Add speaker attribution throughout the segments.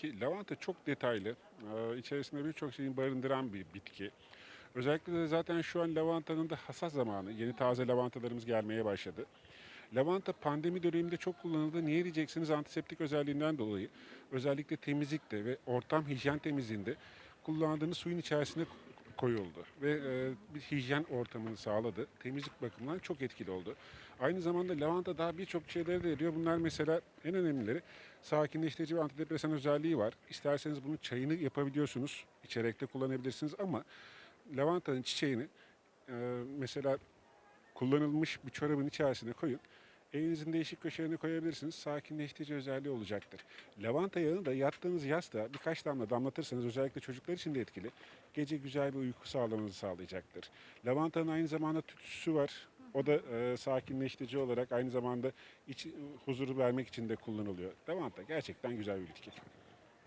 Speaker 1: ki lavanta çok detaylı. İçerisinde birçok şeyi barındıran bir bitki. Özellikle de zaten şu an lavantanın da hasat zamanı. Yeni taze lavantalarımız gelmeye başladı. Lavanta pandemi döneminde çok kullanıldı. Niye diyeceksiniz? Antiseptik özelliğinden dolayı. Özellikle temizlikte ve ortam hijyen temizliğinde kullandığınız suyun içerisine koyuldu ve bir hijyen ortamını sağladı. Temizlik bakımından çok etkili oldu. Aynı zamanda lavanta daha birçok şeyleri de veriyor. Bunlar mesela en önemlileri sakinleştirici ve antidepresan özelliği var. İsterseniz bunun çayını yapabiliyorsunuz. İçerek de kullanabilirsiniz ama lavantanın çiçeğini e, mesela kullanılmış bir çorabın içerisine koyun. Evinizin değişik köşelerine koyabilirsiniz. Sakinleştirici özelliği olacaktır. Lavanta yağını da yattığınız yastığa birkaç damla damlatırsanız özellikle çocuklar için de etkili. Gece güzel bir uyku sağlamanızı sağlayacaktır. Lavantanın aynı zamanda tütsüsü var. O da sakinleştirici olarak aynı zamanda huzuru vermek için de kullanılıyor. Lavanta gerçekten güzel bir bitki.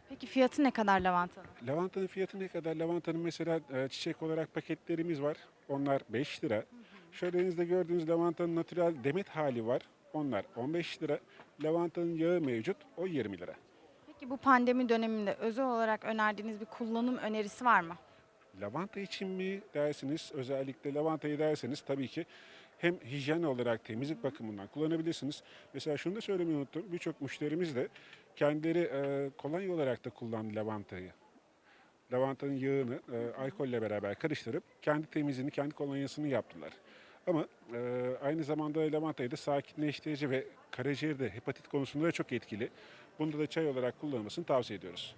Speaker 2: Peki fiyatı ne kadar lavantanın?
Speaker 1: Lavantanın fiyatı ne kadar? Lavantanın mesela çiçek olarak paketlerimiz var. Onlar 5 lira. Şöyle elinizde gördüğünüz lavantanın natürel demet hali var. Onlar 15 lira. Lavantanın yağı mevcut. O 20 lira.
Speaker 2: Peki bu pandemi döneminde özel olarak önerdiğiniz bir kullanım önerisi var mı?
Speaker 1: Lavanta için mi dersiniz? Özellikle lavantayı derseniz tabii ki hem hijyen olarak temizlik bakımından kullanabilirsiniz. Mesela şunu da söylemeyi unuttum. Birçok müşterimiz de kendileri kolonya olarak da kullandı lavantayı. Lavantanın yağını alkolle beraber karıştırıp kendi temizliğini, kendi kolonyasını yaptılar. Ama aynı zamanda lavantayı da sakinleştirici ve karaciğerde hepatit konusunda da çok etkili. Bunda da çay olarak kullanılmasını tavsiye ediyoruz.